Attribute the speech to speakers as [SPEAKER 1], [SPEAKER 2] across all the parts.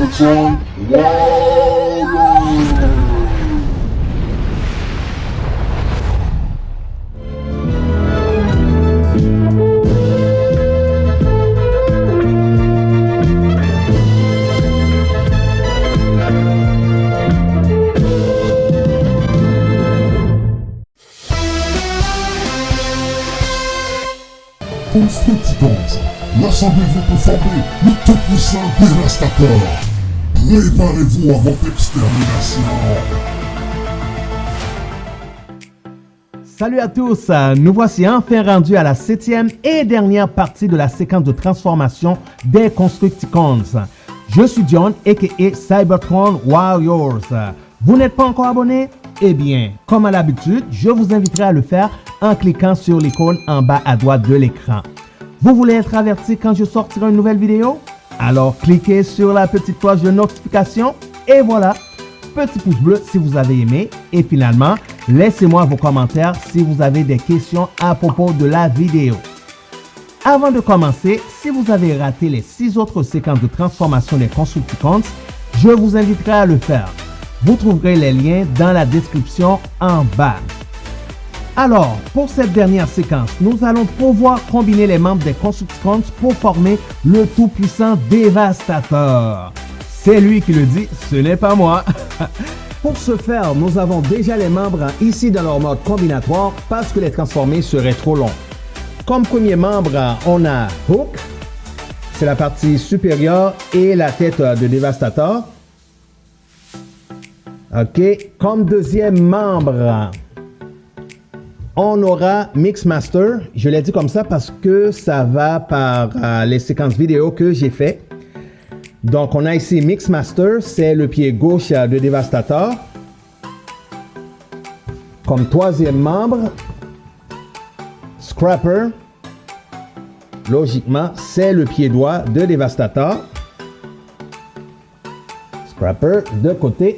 [SPEAKER 1] Cybertron Warriors! Constructicons, rassemblez-vous pour former le tout-puissant dévastateur. Préparez-vous à votre extermination.
[SPEAKER 2] Salut à tous, nous voici enfin rendus à la 7e et dernière partie de la séquence de transformation des Constructicons. Je suis John, a.k.a. Cybertron Warriors. Vous n'êtes pas encore abonné? Eh bien, comme à l'habitude, je vous inviterai à le faire en cliquant sur l'icône en bas à droite de l'écran. Vous voulez être averti quand je sortirai une nouvelle vidéo? Alors cliquez sur la petite cloche de notification et voilà, petit pouce bleu si vous avez aimé et finalement, laissez-moi vos commentaires si vous avez des questions à propos de la vidéo. Avant de commencer, si vous avez raté les 6 autres séquences de transformation des Constructicons, je vous inviterai à le faire. Vous trouverez les liens dans la description en bas. Alors, pour cette dernière séquence, nous allons pouvoir combiner les membres des Constructicons pour former le tout-puissant Dévastateur. C'est lui qui le dit, ce n'est pas moi. Pour ce faire, nous avons déjà les membres ici dans leur mode combinatoire parce que les transformer serait trop long. Comme premier membre, on a Hook, c'est la partie supérieure et la tête de Dévastateur. Ok, comme deuxième membre, on aura Mixmaster. Je l'ai dit comme ça parce que ça va par les séquences vidéo que j'ai fait. Donc, on a ici Mixmaster, c'est le pied gauche de Dévastateur. Comme troisième membre, Scrapper. Logiquement, c'est le pied droit de Dévastateur. Scrapper de côté.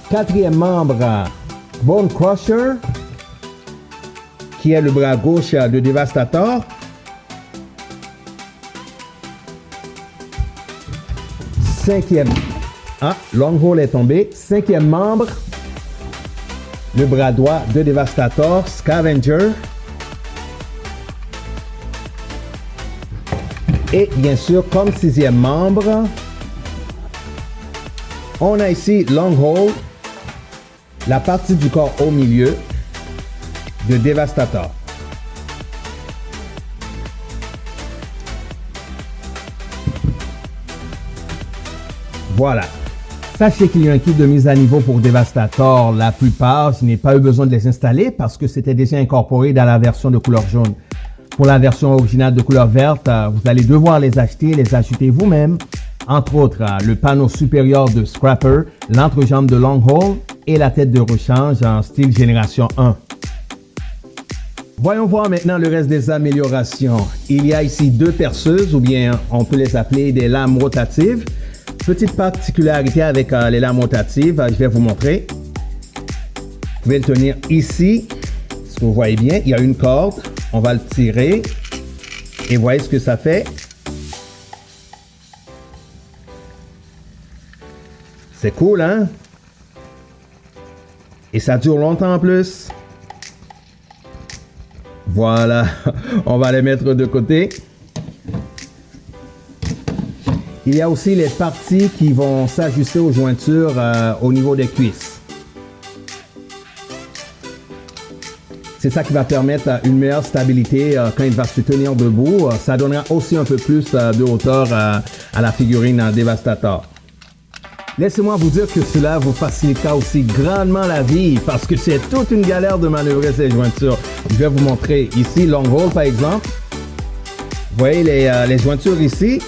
[SPEAKER 2] Quatrième membre, Bone Crusher, qui est le bras gauche de Dévastateur. Cinquième, Longhole est tombé. Cinquième membre, le bras droit de Dévastateur, Scavenger. Et bien sûr, comme sixième membre, on a ici Longhole, la partie du corps au milieu de Dévastateur. Voilà. Sachez qu'il y a un kit de mise à niveau pour Dévastateur. La plupart, je n'ai pas eu besoin de les installer parce que c'était déjà incorporé dans la version de couleur jaune. Pour la version originale de couleur verte, vous allez devoir les acheter et les ajouter vous-même. Entre autres, le panneau supérieur de Scrapper, l'entrejambe de Longhole et la tête de rechange en style génération 1. Voyons voir maintenant le reste des améliorations. Il y a ici deux perceuses, ou bien on peut les appeler des lames rotatives. Petite particularité avec les lames rotatives, je vais vous montrer. Vous pouvez le tenir ici. Ce que vous voyez bien, il y a une corde. On va le tirer. Et voyez ce que ça fait. C'est cool, hein? Et ça dure longtemps en plus. Voilà, on va les mettre de côté. Il y a aussi les parties qui vont s'ajuster aux jointures au niveau des cuisses. C'est ça qui va permettre une meilleure stabilité quand il va se tenir debout. Ça donnera aussi un peu plus de hauteur à la figurine Dévastateur. Laissez-moi vous dire que cela vous facilitera aussi grandement la vie parce que c'est toute une galère de manœuvrer ces jointures. Je vais vous montrer ici Longhole par exemple. Vous voyez les jointures ici.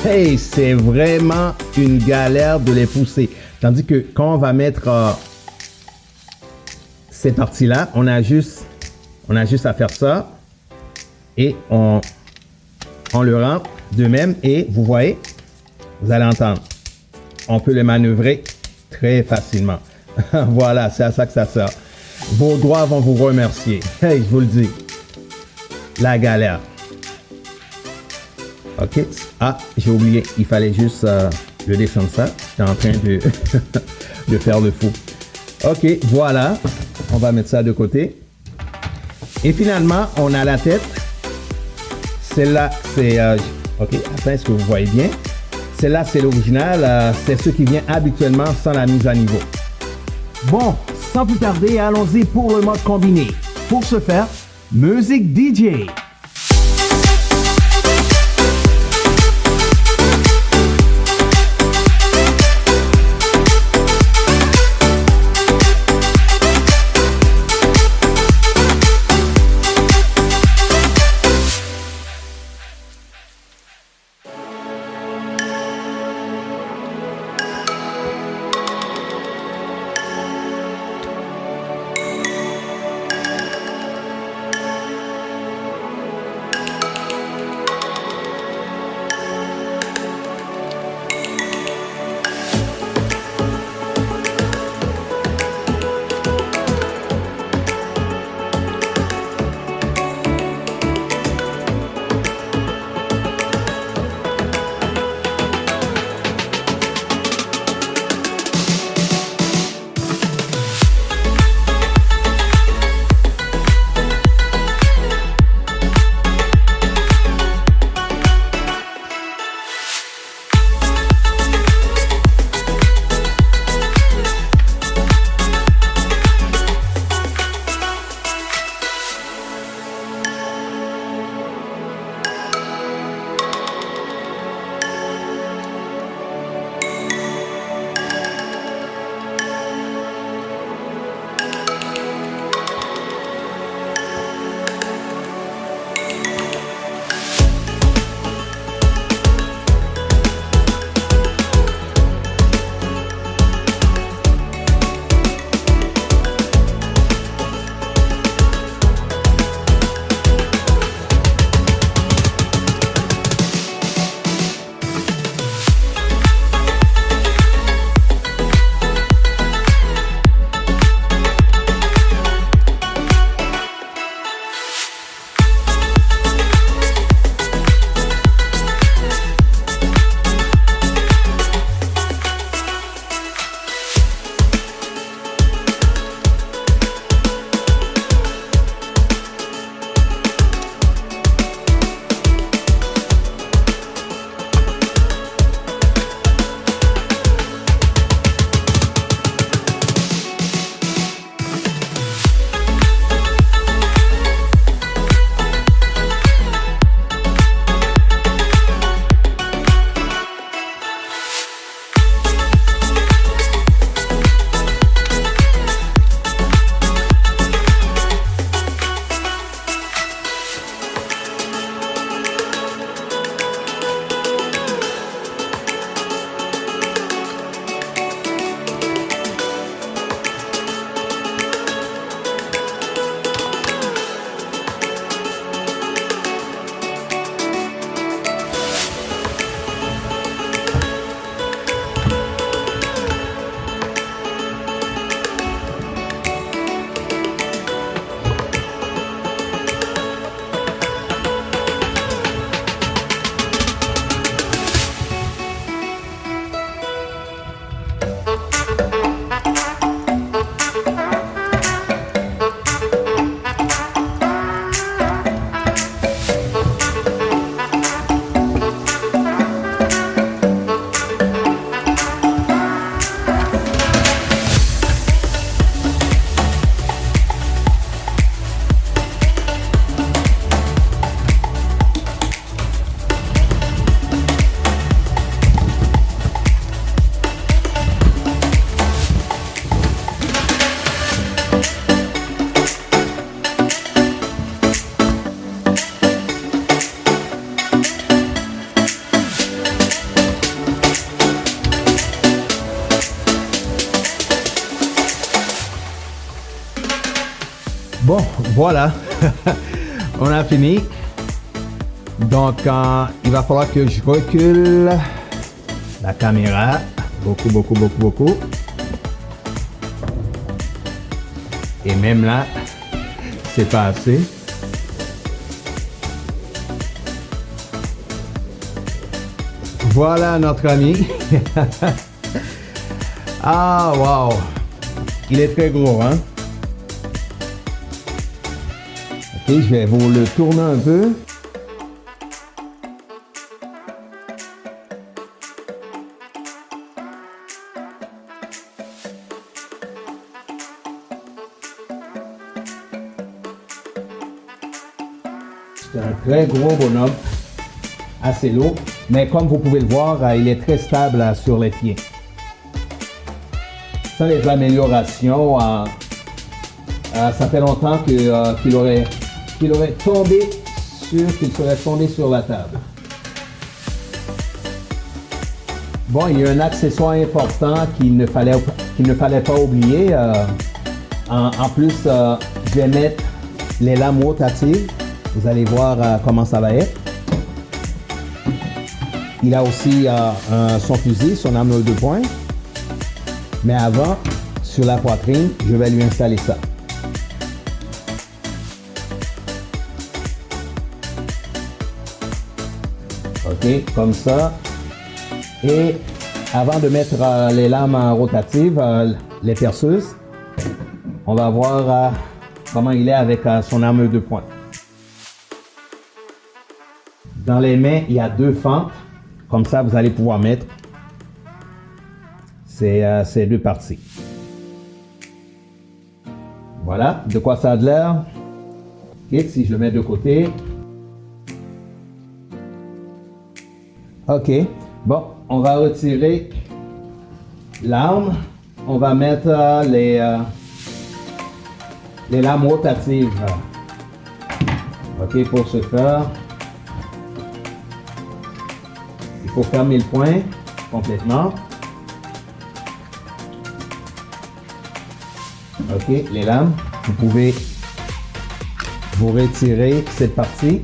[SPEAKER 2] Hey, c'est vraiment une galère de les pousser. Tandis que quand on va mettre ces parties-là, on a juste à faire ça et on le rentre de même et vous voyez, vous allez entendre. On peut les manœuvrer très facilement. Voilà, c'est à ça que ça sert. Vos doigts vont vous remercier. Hey, je vous le dis. La galère. Ok. Ah, j'ai oublié. Il fallait juste le descendre ça. J'étais en train de, de faire le fou. Ok, voilà. On va mettre ça de côté. Et finalement, on a la tête. Celle-là, c'est... ok, attends, est-ce que vous voyez bien? Celle-là, c'est l'original. C'est ce qui vient habituellement sans la mise à niveau. Bon, sans plus tarder, allons-y pour le mode combiné. Pour ce faire, musique DJ. Bon, voilà, on a fini. Donc, il va falloir que je recule la caméra. Beaucoup. Et même là, c'est pas assez. Voilà notre ami. Ah, wow. Il est très gros, hein? Ok, je vais vous le tourner un peu. C'est un très gros bonhomme, assez lourd, mais comme vous pouvez le voir, il est très stable sur les pieds. Sans les améliorations, ça fait longtemps qu'il aurait tombé qu'il serait tombé sur la table. Bon, il y a un accessoire important qu'il ne fallait pas oublier. En plus, je vais mettre les lames rotatives. Vous allez voir comment ça va être. Il a aussi son fusil, son arme 2 points. Mais avant, sur la poitrine, je vais lui installer ça. Ok, comme ça. Et avant de mettre les lames rotatives, les perceuses, on va voir comment il est avec son arme 2 points. Dans les mains, il y a 2 fentes. Comme ça, vous allez pouvoir mettre ces 2 parties. Voilà, de quoi ça a de l'air. Ok, si je le mets de côté. Ok, bon, on va retirer l'arme. On va mettre les lames rotatives. Ok, pour ce faire, il faut fermer le point complètement. Ok, les lames, vous pouvez vous retirer cette partie.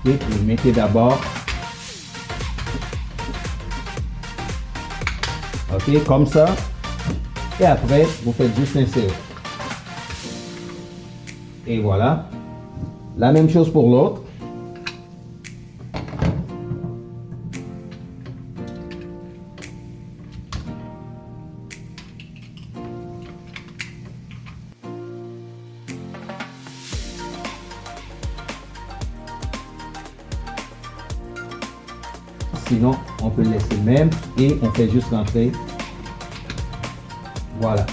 [SPEAKER 2] Ok, vous mettez d'abord. Ok, comme ça. Et après, vous faites juste insérer. Et voilà. La même chose pour l'autre. Sinon, on peut le laisser même et on fait juste rentrer. Voilà.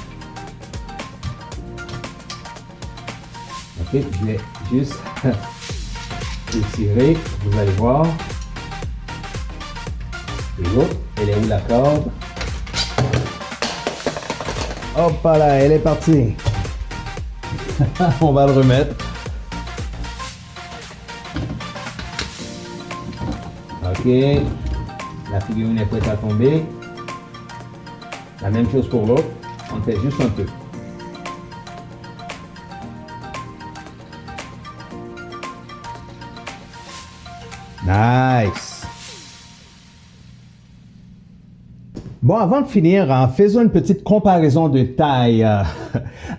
[SPEAKER 2] Ok, je vais juste étirer, vous allez voir. Et l'autre, elle est où la corde? Hop là, elle est partie. On va le remettre. Ok, la figurine est prête à tomber. La même chose pour l'autre, on fait juste un peu. Nice. Bon, avant de finir, faisons une petite comparaison de taille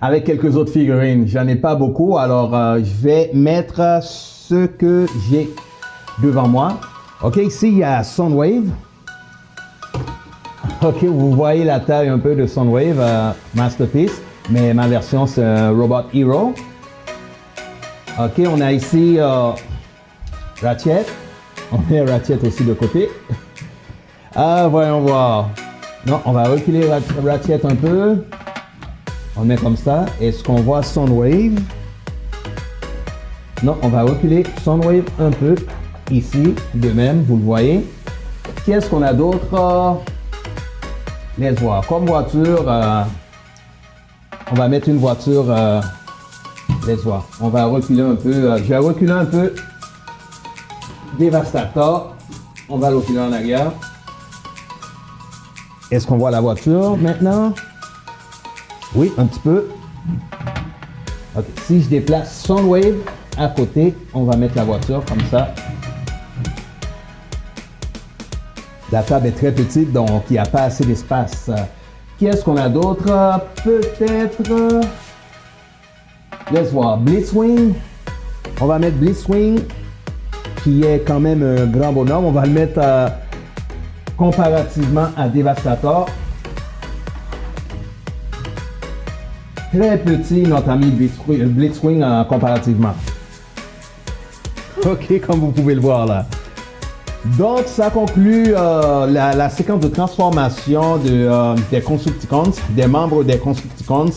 [SPEAKER 2] avec quelques autres figurines. J'en ai pas beaucoup, alors je vais mettre ce que j'ai devant moi. Ok, ici il y a Soundwave. Ok, vous voyez la taille un peu de Soundwave Masterpiece, mais ma version c'est Robot Hero. Ok, on a ici Ratchet. On met Ratchet aussi de côté. Voyons voir. Non, on va reculer Ratchet un peu. On met comme ça. Est-ce qu'on voit Soundwave? Non, on va reculer Soundwave un peu. Ici, de même, vous le voyez. Qu'est-ce qu'on a d'autre? Laisse voir. Comme voiture, on va mettre une voiture. Laisse voir. On va reculer un peu. Je vais reculer un peu. Devastator. On va reculer en arrière. Est-ce qu'on voit la voiture maintenant? Oui, un petit peu. Okay. Si je déplace Soundwave à côté, on va mettre la voiture comme ça. La table est très petite, donc il n'y a pas assez d'espace. Qu'est-ce qu'on a d'autre? Peut-être... Laisse voir. Blitzwing. On va mettre Blitzwing qui est quand même un grand bonhomme. On va le mettre comparativement à Devastator. Très petit, notre ami Blitzwing comparativement. Ok, comme vous pouvez le voir là. Donc, ça conclut la séquence de transformation des Constructicons, des membres des Constructicons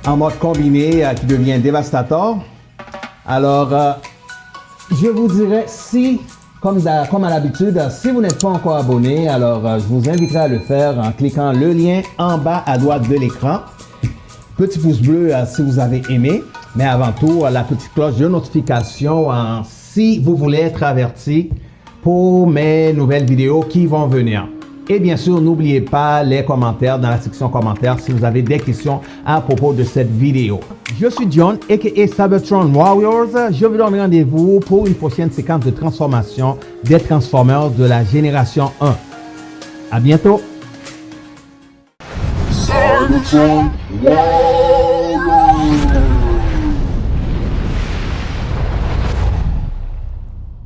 [SPEAKER 2] en mode combiné qui devient Devastator. Alors, je vous dirais, si, comme à l'habitude, si vous n'êtes pas encore abonné, alors je vous inviterai à le faire en cliquant le lien en bas à droite de l'écran. Petit pouce bleu si vous avez aimé, mais avant tout, la petite cloche de notification si vous voulez être averti pour mes nouvelles vidéos qui vont venir. Et bien sûr, n'oubliez pas les commentaires dans la section commentaires si vous avez des questions à propos de cette vidéo. Je suis John, a.k.a. Cybertron Warriors. Je vous donne rendez-vous pour une prochaine séquence de transformation des Transformers de la génération 1. À bientôt!
[SPEAKER 1] Cybertron Warriors.